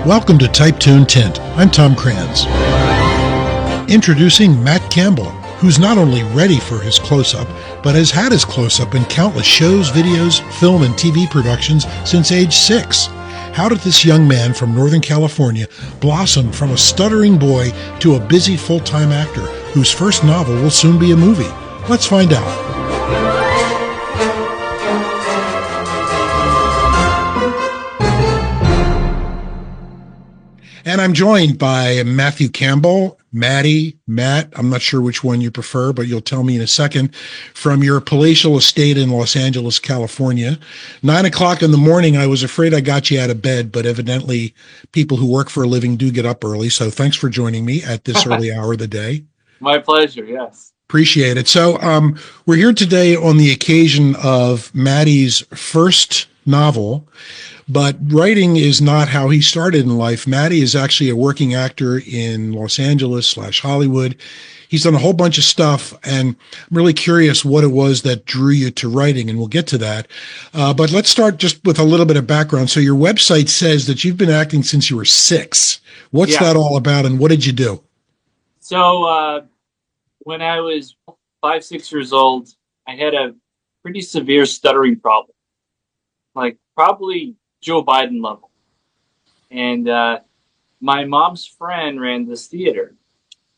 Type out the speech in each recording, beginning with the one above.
Welcome to Type Tune Tint. I'm Tom Kranz. Introducing Matt Campbell, who's not only ready for his close-up, but has had his close-up in countless shows, videos, film, and TV productions since age 6. How did this young man from Northern California blossom from a stuttering boy to a busy full-time actor whose first novel will soon be a movie? Let's find out. And I'm joined by Matthew Campbell, Matt, I'm not sure which one you prefer, but you'll tell me in a second, from your palatial estate in Los Angeles, California. 9 o'clock in the morning, I was afraid I got you out of bed, but evidently people who work for a living do get up early. So thanks for joining me at this early hour of the day. My pleasure, yes. Appreciate it. So we're here today on the occasion of Maddie's first novel, but writing is not how he started in life. Maddie is actually a working actor in Los Angeles / Hollywood. He's done a whole bunch of stuff, and I'm really curious what it was that drew you to writing, and we'll get to that. But let's start just with a little bit of background. So your website says that you've been acting since you were 6. What's that all about, and what did you do? So when I was 5, 6 years old, I had a pretty severe stuttering problem, like probably Joe Biden level. And my mom's friend ran this theater.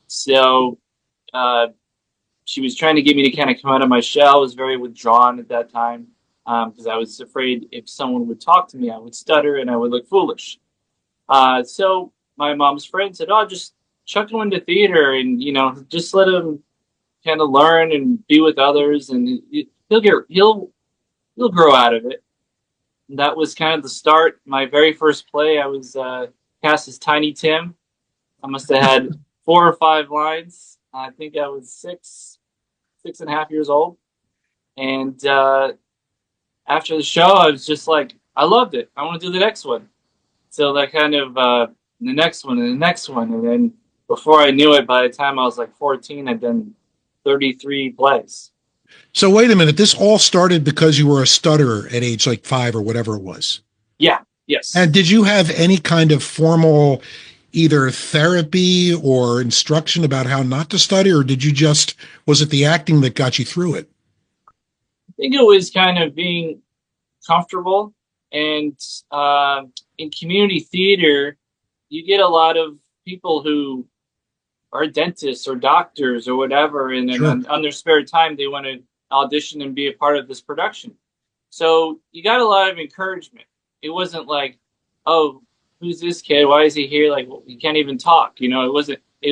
So she was trying to get me to kind of come out of my shell. I was very withdrawn at that time because I was afraid if someone would talk to me, I would stutter and I would look foolish. So my mom's friend said, "Oh, just chuck him into theater and, just let him kind of learn and be with others, and he'll grow out of it." And that was kind of the start. My very first play, I was cast as Tiny Tim. I must have had 4 or 5 lines. I think I was 6 and a half years old. And after the show, I was just like, I loved it. I want to do the next one. So that kind of the next one and the next one. And then before I knew it, by the time I was like 14, I'd done 33 plays. So wait a minute, this all started because you were a stutterer at age like 5 or whatever it was. Yeah, yes. And did you have any kind of formal either therapy or instruction about how not to stutter, or was it the acting that got you through it? I think it was kind of being comfortable. And in community theater, you get a lot of people who are dentists or doctors or whatever, and then on their spare time, they want to audition and be a part of this production. So you got a lot of encouragement. It wasn't like, "Oh, who's this kid? Why is he here? Like, well, he can't even talk." It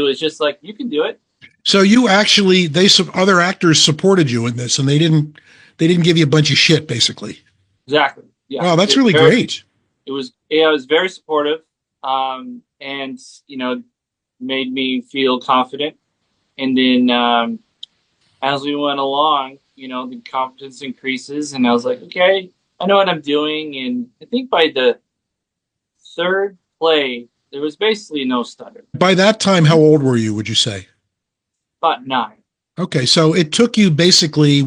was just like, you can do it. So you actually, other actors supported you in this, and they didn't give you a bunch of shit, basically. Exactly. Yeah. Wow, that's really great. It was very supportive. And, made me feel confident. And then as we went along, the confidence increases, and I was like, okay, I know what I'm doing. And I think by the 3rd play, there was basically no stutter. By that time, how old were you, would you say? About 9. Okay, so it took you basically,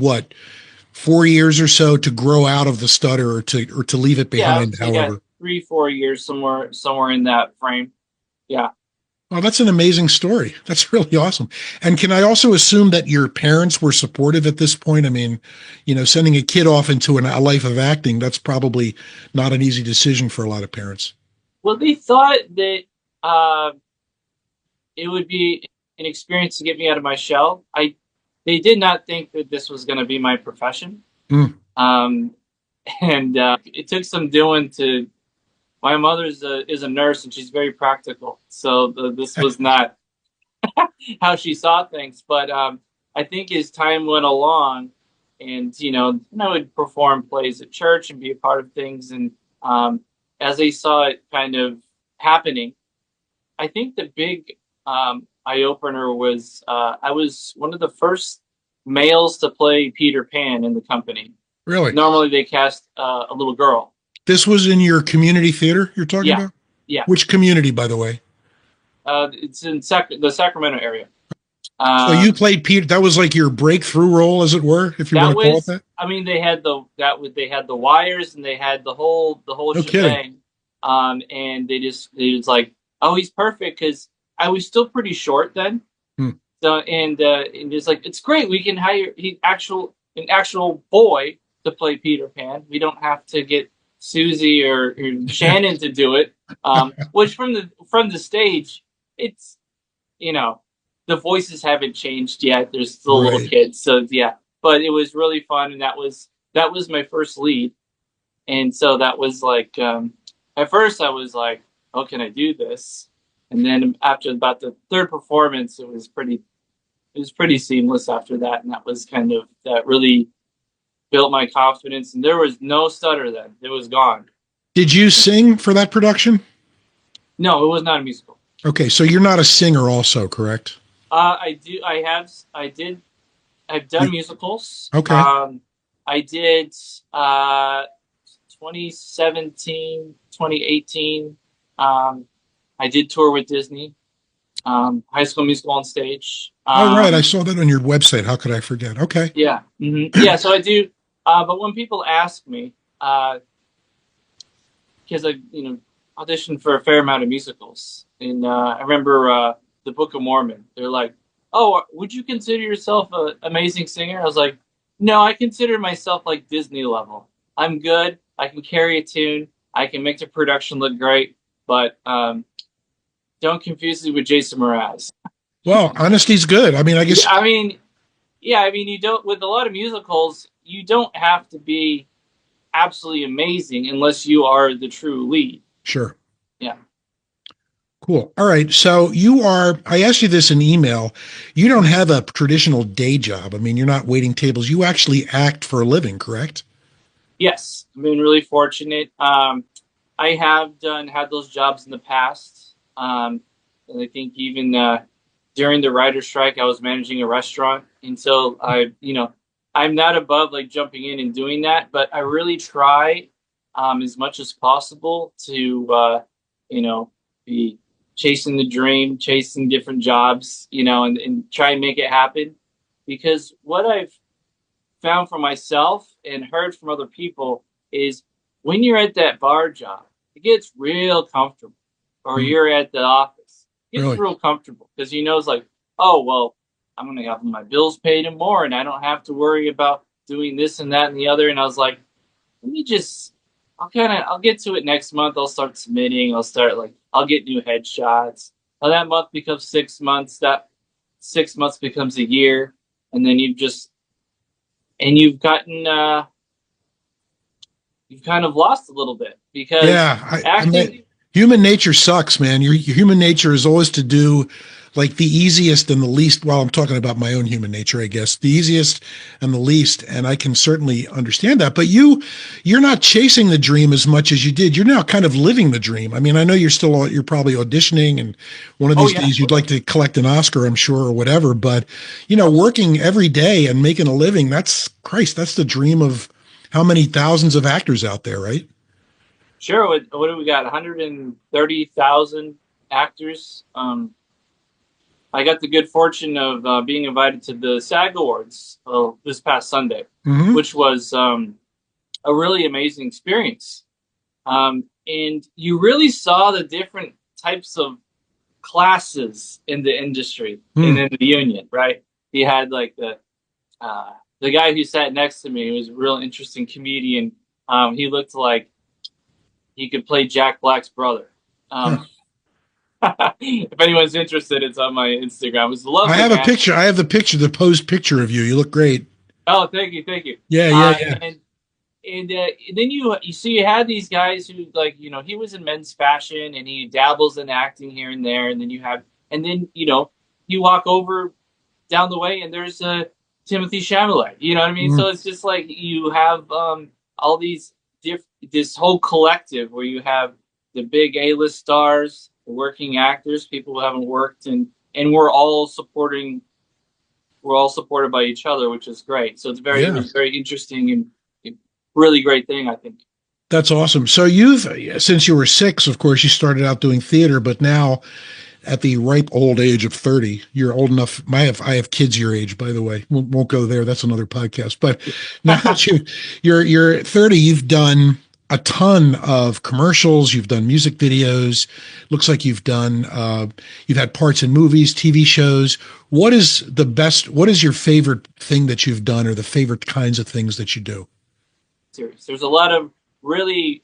4 years or so to grow out of the stutter or to leave it behind, however? 3-4 years, somewhere in that frame. Yeah. Oh, that's an amazing story. That's really awesome. And can I also assume that your parents were supportive at this point? I mean, sending a kid off into a life of acting, that's probably not an easy decision for a lot of parents. Well, they thought that it would be an experience to get me out of my shell. They did not think that this was going to be my profession. And it took some doing to... My mother is a nurse, and she's very practical. So this was not how she saw things. But I think as time went along, and, I would perform plays at church and be a part of things. And as they saw it kind of happening, I think the big eye-opener was I was one of the first males to play Peter Pan in the company. Really? Normally they cast a little girl. This was in your community theater you're talking about? Yeah. Which community, by the way? It's in the Sacramento area. So you played Peter. That was like your breakthrough role, as it were, if you want to call it that? I mean, they had the wires, and they had the whole shebang. And they was like, oh, he's perfect because I was still pretty short then. Hmm. So and it's like it's great. We can hire an actual boy to play Peter Pan. We don't have to get Susie or Shannon to do it. Which from the stage, it's the voices haven't changed yet. There's still little Right. kids, so yeah. But it was really fun, and that was my first lead, and so that was like at first I was like, "Oh, can I do this?" And then after about the third performance, it was pretty seamless after that, and that really built my confidence. And there was no stutter then; it was gone. Did you sing for that production? No, it was not a musical. Okay, so you're not a singer, also, correct? I do. I did. I've done You- musicals. Okay. I did 2017, 2018. I did tour with Disney. High School Musical on stage. Oh, right. I saw that on your website. How could I forget? Okay. Yeah. Yeah. So I do. But when people ask me, because I auditioned for a fair amount of musicals, and I remember the Book of Mormon. They're like, "Oh, would you consider yourself an amazing singer?" I was like, "No, I consider myself like Disney level. I'm good. I can carry a tune. I can make the production look great, but don't confuse me with Jason Mraz." Well, honesty's good. I mean, I guess, Yeah, I mean, you don't with a lot of musicals, you don't have to be absolutely amazing unless you are the true lead. sure. Yeah. Cool. All right. So I asked you this in email. You don't have a traditional day job. I mean, you're not waiting tables. You actually act for a living, correct? Yes, I've been really fortunate. I have had those jobs in the past, and I think even during the writer's strike, I was managing a restaurant, and so I'm not above like jumping in and doing that, but I really try as much as possible to be chasing the dream, chasing different jobs, and try and make it happen, because what I've found for myself and heard from other people is when you're at that bar job, it gets real comfortable. Or Mm, you're at the office, it gets really? real comfortable because it's like, oh, well, I'm going to have my bills paid and more, and I don't have to worry about doing this and that and the other. And I was like, let me just, I'll get to it next month. I'll start submitting. I'll get new headshots. Now that month becomes 6 months. That 6 months becomes a year. And then you've gotten you've kind of lost a little bit because Yeah. I mean, acting. human nature sucks, man. Your human nature is always to do like the easiest and the least. Well, I'm talking about my own human nature, I guess. The easiest and the least, and I can certainly understand that. But you're not chasing the dream as much as you did. You're now kind of living the dream. I mean, I know you're probably auditioning, and one of Oh these yeah, days you'd like to collect an Oscar, I'm sure, or whatever. But working every day and making a living, that's Christ, that's the dream of how many thousands of actors out there, right? sure. What do we got? 130,000 actors. I got the good fortune of being invited to the SAG Awards this past Sunday, Hmm. which was a really amazing experience. And you really saw the different types of classes in the industry and Hmm. in the union, right? You had like the guy who sat next to me, who was a real interesting comedian. He looked like he could play Jack Black's brother. Huh. Um, if anyone's interested, it's on my Instagram. It was a I lovely have a man. picture. I have the posed picture of you. You look great. Oh, thank you, thank you. Yeah, yeah, Uh, yeah. and then you had these guys who like he was in men's fashion and he dabbles in acting here and there, and then you walk over down the way and there's Timothy Chalamet. You know what I mean? Mm, So it's just like you have all these this whole collective where you have the big A-list stars, the working actors, people who haven't worked, and we're all supported by each other, which is great. So it yeah, was very interesting and really great thing, I think. that's awesome. So since you were 6, of course, you started out doing theater, but now at the ripe old age of 30, you're old enough. I have kids your age, by the way. Won't go there. That's another podcast. But now that you're 30, you've done a ton of commercials. You've done music videos. Looks like you've had parts in movies, TV shows. What is your favorite thing that you've done, or the favorite kinds of things that you do? Series. There's a lot of really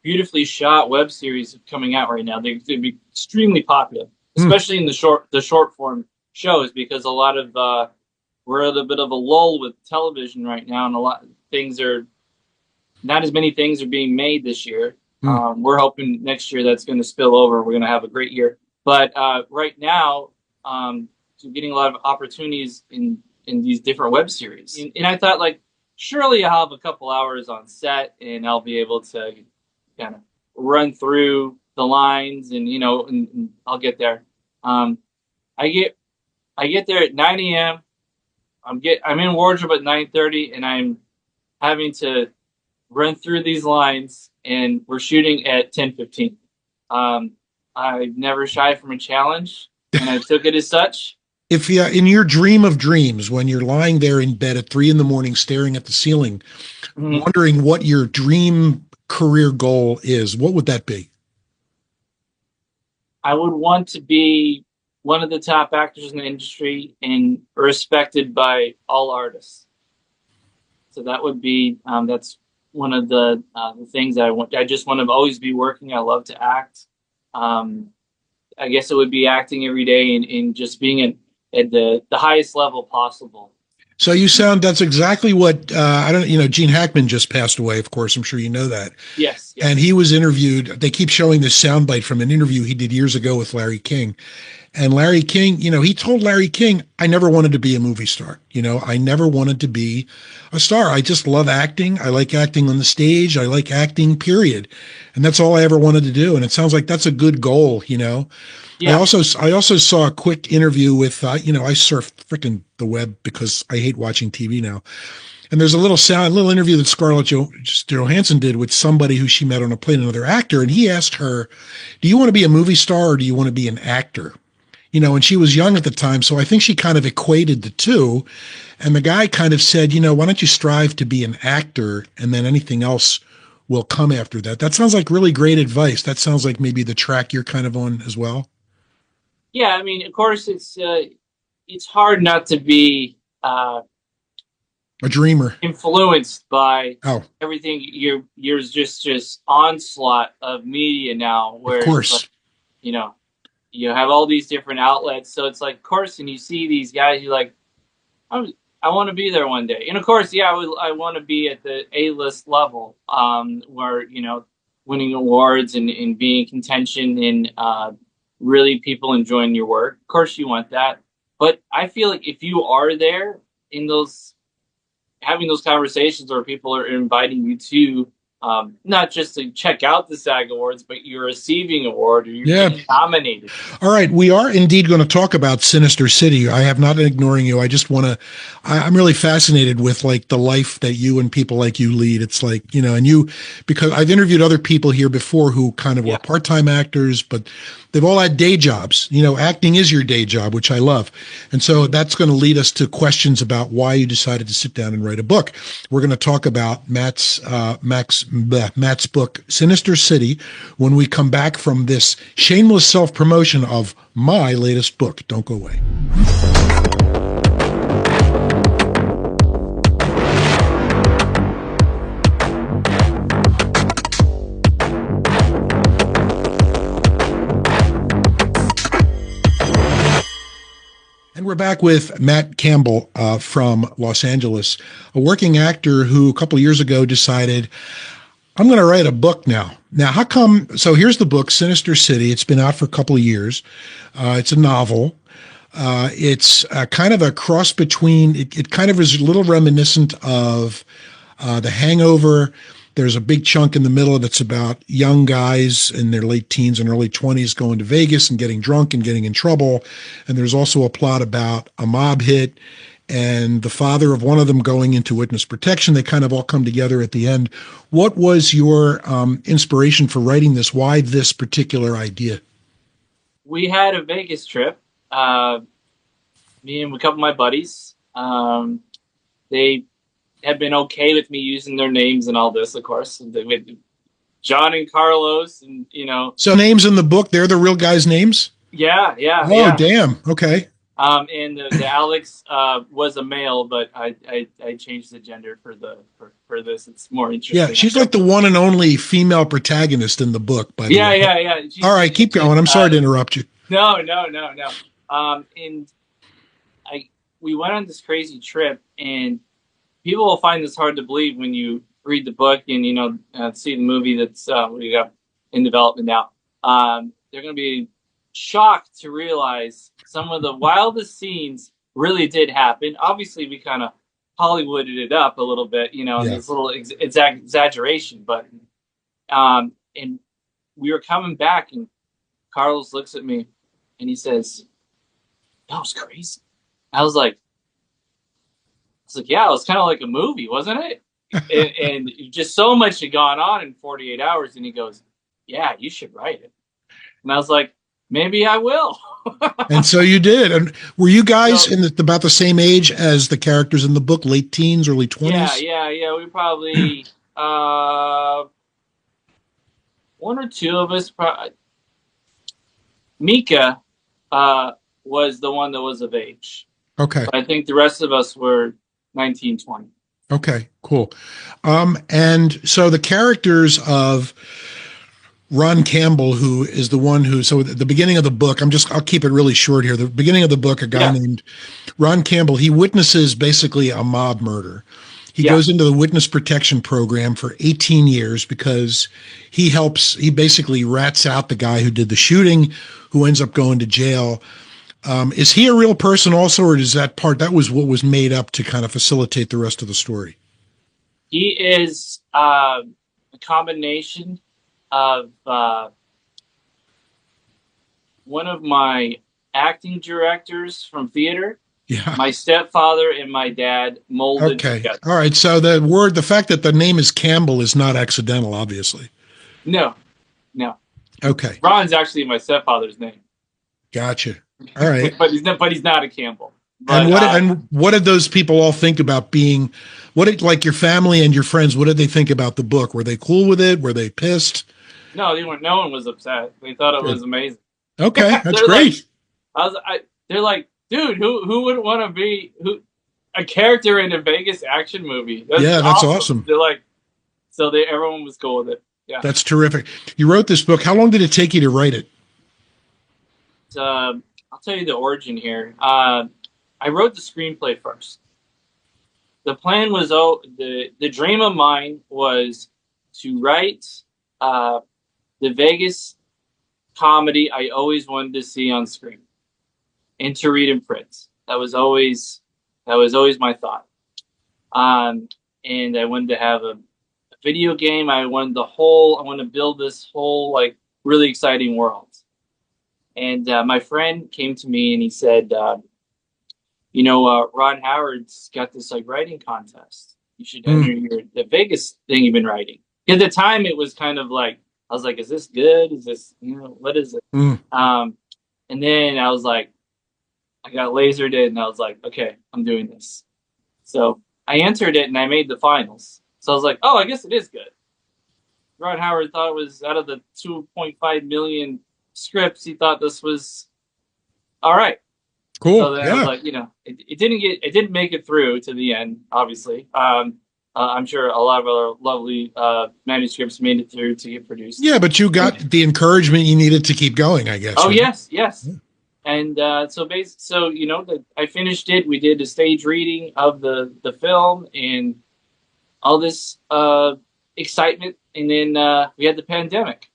beautifully shot web series coming out right now. They'd be extremely popular, Hmm. especially in the short form shows, because a lot of we're at a bit of a lull with television right now, and a lot of things are not as many things are being made this year. Hmm. We're hoping next year that's going to spill over. We're going to have a great year, but right now, so getting a lot of opportunities in these different web series, and I thought, like, surely I'll have a couple hours on set and I'll be able to kind of run through the lines, and and I'll get there. Um, I get I get there at 9 a.m. I'm in wardrobe at 9:30, and I'm having to run through these lines, and we're shooting at 10:15. Um, I never shy from a challenge, and I took it as such. If you, in your dream of dreams, when you're lying there in bed at 3 in the morning, staring at the ceiling, Mhm. wondering what your dream career goal is, what would that be? I would want to be one of the top actors in the industry and respected by all artists. So that would be that's one of the things I want. I just want to always be working. I love to act. Um, I guess it would be acting every day, and just being at the highest level possible. So you sound, that's exactly what, I don't, Gene Hackman just passed away, of course. I'm sure you know that. Yes, And yes. he was interviewed. They keep showing this soundbite from an interview he did years ago with Larry King. And Larry King, he told Larry King, I never wanted to be a movie star. I never wanted to be a star. I just love acting. I like acting on the stage. I like acting, period. And that's all I ever wanted to do. And it sounds like that's a good goal. Yeah. I also saw a quick interview with, I surf freaking the web because I hate watching TV now. And there's a little interview that Scarlett Johansson did with somebody who she met on a plane, another actor. And he asked her, do you want to be a movie star or do you want to be an actor? And she was young at the time. So I think she kind of equated the two. And the guy kind of said, why don't you strive to be an actor and then anything else will come after that? That sounds like really great advice. That sounds like maybe the track you're kind of on as well. Yeah, I mean, of course, it's hard not to be A dreamer. influenced by Oh, everything. You're just onslaught of media now, of where it's like, course. you know you have all these different outlets. So it's like, of course, and you see these guys, you're like, I want to be there one day. And of course, yeah, I want to be at the A-list level, where winning awards and being in contention, and really people enjoying your work. Of course, you want that, but I feel like if you are there in those having those conversations where people are inviting you to, not just to check out the SAG Awards, but you're receiving an award or you're Yeah. getting nominated. All right, we are indeed going to talk about Sinister City. I have not been ignoring you. I just want to. I'm really fascinated with like the life that you and people like you lead. It's like and you, because I've interviewed other people here before who kind of were Yeah. part-time actors, but they've all had day jobs. Acting is your day job, which I love, and so that's going to lead us to questions about why you decided to sit down and write a book. We're going to talk about Matt's book, Sinister City, when we come back from this shameless self-promotion of my latest book. Don't go away. And we're back with Matt Campbell from Los Angeles, a working actor who a couple of years ago decided, I'm going to write a book now. Now, how come? So here's the book, Sinister City. It's been out for a couple of years. It's a novel. It's kind of a cross between, it kind of is a little reminiscent of The Hangover. There's a big chunk in the middle that's about young guys in their late teens and early 20s going to Vegas and getting drunk and getting in trouble. And there's also a plot about a mob hit and the father of one of them going into witness protection. They kind of all come together at the end. What was your inspiration for writing this? Why this particular idea? We had a Vegas trip, me and a couple of my buddies. They had been okay with me using their names and all this, of course. John and Carlos, and So names in the book, they're the real guys' names? yeah, yeah, Oh, yeah. damn. Okay. And the Alex was a male, but I changed the gender for this. It's more Yeah, interesting. she's like the one and only female protagonist in the book, by the Yeah, way. yeah, yeah. All right, keep going. I'm sorry to interrupt you. No, no, no, no. And I we went on this crazy trip, and people will find this hard to believe when you read the book and see the movie that's we got in development now. They're going to be shocked to realize some of the wildest scenes really did happen. Obviously, we kind of Hollywooded it up a little bit, and Yeah. this little exaggeration. But and we were coming back, and Carlos looks at me, and he says, "That was crazy." I was like, yeah, it was kind of like a movie, wasn't it? And just so much had gone on in 48 hours. And he goes, yeah, you should write it. And I was like, maybe I will. And so you did. And were you guys So, in about the same age as the characters in the book, late teens, early 20s? yeah. We probably, one or two of us, Mika was the one that was of age. Okay. But I think the rest of us were 19, 20. Okay, cool. And so the characters of Ron Campbell, who is the one who, so at the beginning of the book, I'll keep it really short here. The beginning of the book, a guy named Ron Campbell, he witnesses basically a mob murder. He goes into the witness protection program for 18 years because he basically rats out the guy who did the shooting, who ends up going to jail. Is he a real person also, or is that was what was made up to kind of facilitate the rest of the story? He is a combination of one of my acting directors from theater, my stepfather, and my dad molded together. All right. So the fact that the name is Campbell is not accidental, obviously. No. Okay. Ron's actually my stepfather's name. Gotcha. All right. but he's not a Campbell. But, and what did those people all think about being? Like your family and your friends? What did they think about the book? Were they cool with it? Were they pissed? No, they weren't. No one was upset. They thought it was amazing. Okay, that's great. They're like, dude, who would want to be a character in a Vegas action movie? That's awesome. They're like, so everyone was cool with it. Yeah, that's terrific. You wrote this book. How long did it take you to write it? I'll tell you the origin here. I wrote the screenplay first. The plan was the dream of mine was to write the Vegas comedy I always wanted to see on screen and to read in print. That was always my thought. And I wanted to have a video game. I wanted to build this whole like really exciting world. And my friend came to me and he said, Ron Howard's got this like writing contest. You should enter the Vegas thing you've been writing. At the time, it was kind of like, I was like, is this good? Is this, what is it? And then I was like, I got lasered in and I was like, okay, I'm doing this. So I entered it and I made the finals. So I was like, oh, I guess it is good. Ron Howard thought it was out of the 2.5 million scripts. He thought this was all right. Cool. So then I was like, it didn't make it through to the end, obviously. I'm sure a lot of other lovely manuscripts made it through to get produced. Yeah, but you got the encouragement you needed to keep going, I guess. Oh, right? Yes. Yeah. And I finished it. We did a stage reading of the film and all this excitement, and then we had the pandemic.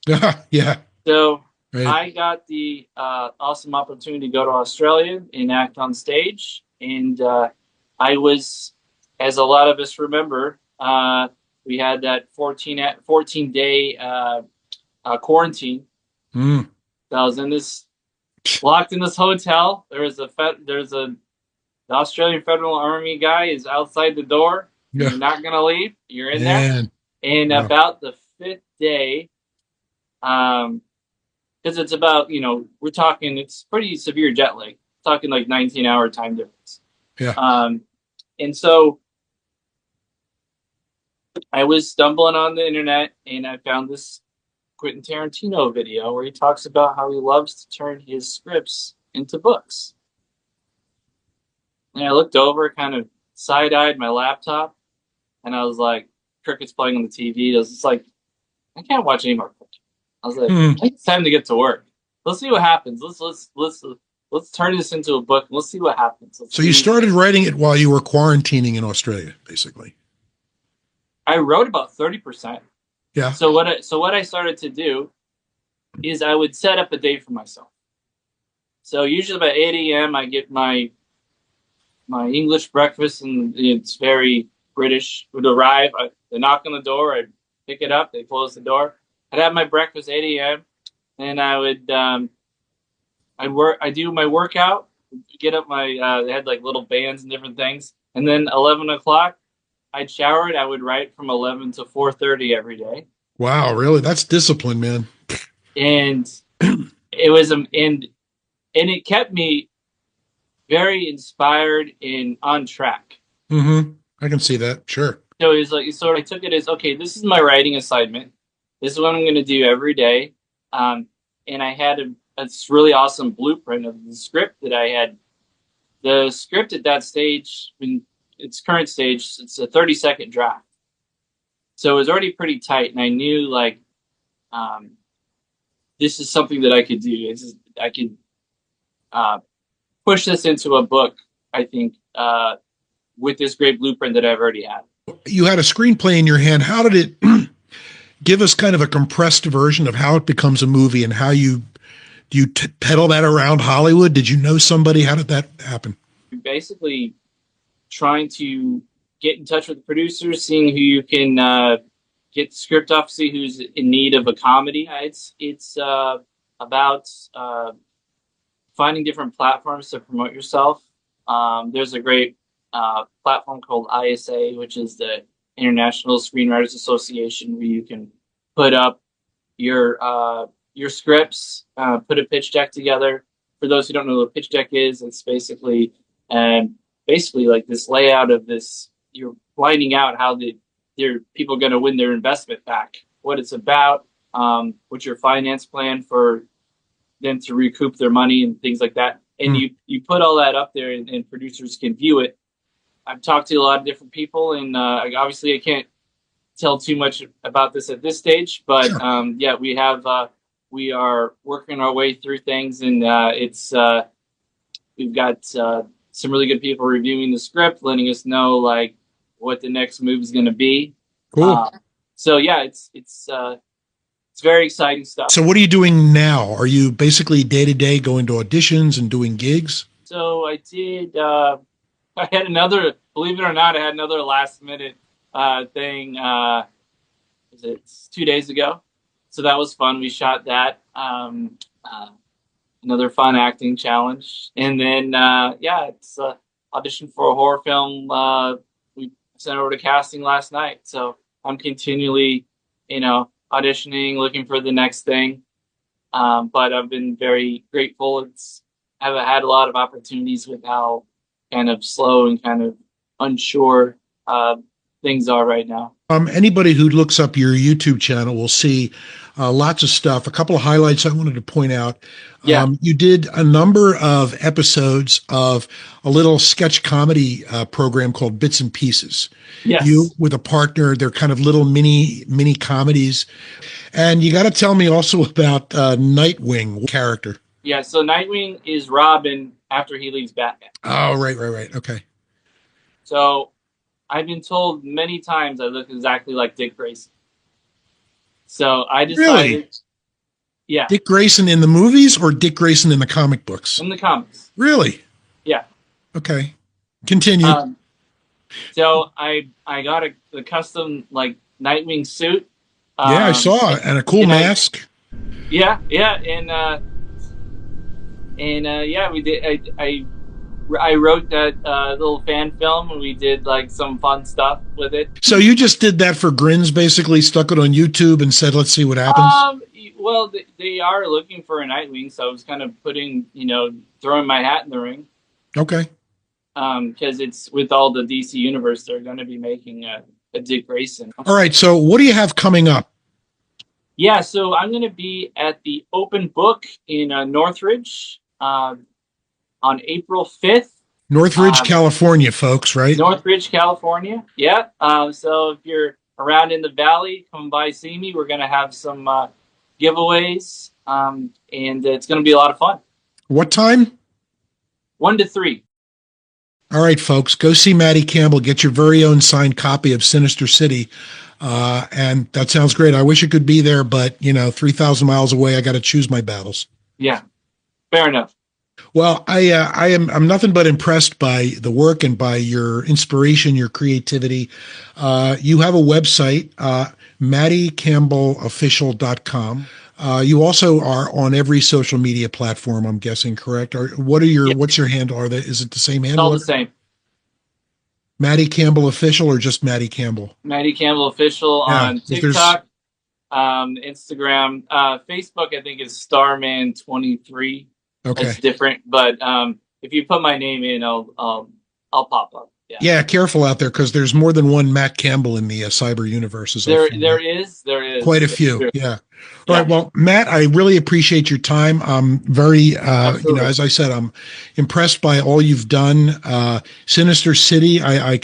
Yeah. So right. I got the awesome opportunity to go to Australia and act on stage, and I was, as a lot of us remember, we had that 14-day quarantine. So I was locked in this hotel. The Australian Federal Army guy is outside the door. Yeah. You're not gonna leave. You're in there. And about the 5th day, because it's about we're talking, it's pretty severe jet lag. Talking like 19-hour time difference. Yeah. And so I was stumbling on the internet and I found this Quentin Tarantino video where he talks about how he loves to turn his scripts into books. And I looked over, kind of side-eyed my laptop, and I was like, crickets playing on the TV. I was just like, I can't watch any more cricket. I was like, Hmm. I think it's time to get to work. Let's see what happens. Let's turn this into a book. Let's see what happens. So you started writing it while you were quarantining in Australia, basically. I wrote about 30%. Yeah. So what I started to do is I would set up a day for myself. So usually about 8 a.m. I get my English breakfast, and it's very British. Would arrive, they knock on the door, I'd pick it up, they close the door. I'd have my breakfast 8 a.m. and I would I do my workout, get up my they had like little bands and different things, and then 11 o'clock I'd shower it. I would write from 11 to 4:30 every day. Wow, really? That's discipline, man. And it was and it kept me very inspired and on track. Mm-hmm. I can see that. Sure. So it's like, I took it as, okay, this is my writing assignment. This is what I'm going to do every day. And I had a really awesome blueprint of the script that I had. The script at that stage, in its current stage, it's a 30-second draft. So it was already pretty tight, and I knew like this is something that I could do. I could push this into a book, I think, with this great blueprint that I've already had. You had a screenplay in your hand. How did it give us kind of a compressed version of how it becomes a movie, and how you peddle that around Hollywood? Did you know somebody? How did that happen? Basically trying to get in touch with the producers, seeing who you can get the script off, see who's in need of a comedy. It's about finding different platforms to promote yourself. There's a great platform called ISA, which is the International Screenwriters Association, where you can put up your scripts, put a pitch deck together. For those who don't know what a pitch deck is, it's basically like this layout of this. You're lining out how people are going to win their investment back, what it's about, what's your finance plan for them to recoup their money and things like that. And you put all that up there, and producers can view it. I've talked to a lot of different people, and obviously I can't tell too much about this at this stage, but sure. Yeah, we are working our way through things, and we've got some really good people reviewing the script, letting us know like what the next move is going to be. Cool. So yeah, it's very exciting stuff. So what are you doing now? Are you basically day to day going to auditions and doing gigs? So I did. I had another, believe it or not, I had another last minute thing. It's 2 days ago. So that was fun. We shot that. Another fun acting challenge. And then, it's audition for a horror film. We sent over to casting last night. So I'm continually, auditioning, looking for the next thing. But I've been very grateful. I've had a lot of opportunities with how kind of slow and kind of unsure things are right now. Anybody who looks up your YouTube channel will see lots of stuff. A couple of highlights I wanted to point out. Yeah. You did a number of episodes of a little sketch comedy program called Bits and Pieces. Yes. You with a partner, they're kind of little mini comedies. And you got to tell me also about Nightwing character. Yeah, so Nightwing is Robin after he leaves Batman. Oh, right. Okay. So I've been told many times I look exactly like Dick Grayson. So I decided, really? Yeah. Dick Grayson in the movies or Dick Grayson in the comic books? In the comics. Really? Yeah. Okay. Continue. So I got a custom like Nightwing suit. Yeah, I saw it, and a cool mask. Yeah, we did. I wrote that little fan film, and we did like some fun stuff with it. So you just did that for grins, basically stuck it on YouTube and said, "Let's see what happens." Well, they are looking for a Nightwing, so I was kind of throwing my hat in the ring. Okay. Because it's with all the DC universe, they're going to be making a a Dick Grayson. All right. So what do you have coming up? Yeah, so I'm going to be at the Open Book in Northridge on April 5th. Northridge, California, folks, right? Northridge, California. Yeah. So if you're around in the valley, come by, see me. We're going to have some giveaways, and it's going to be a lot of fun. What time? 1 to 3. All right, folks, go see Matty Campbell. Get your very own signed copy of Sinister City. And that sounds great. I wish it could be there, but, 3,000 miles away, I got to choose my battles. Yeah, fair enough. Well, I'm nothing but impressed by the work and by your inspiration, your creativity. You have a website, MattyCampbellOfficial.com. You also are on every social media platform, I'm guessing, correct? Or what's your handle? Is it the same handle? All the same. Matty Campbell Official or just Matty Campbell? Matty Campbell Official on TikTok, Instagram, Facebook. I think is Starman23. Okay, it's different, but if you put my name in, I'll pop up. Yeah, careful out there because there's more than one Matt Campbell in the cyber universe. There is quite a few. Yeah. All right. Well, Matt, I really appreciate your time. I'm very, as I said, I'm impressed by all you've done. Sinister City, I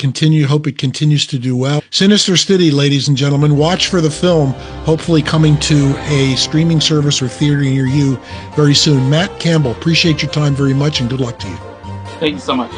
hope it continues to do well. Sinister City, ladies and gentlemen, watch for the film, hopefully coming to a streaming service or theater near you very soon. Matt Campbell, appreciate your time very much and good luck to you. Thank you so much.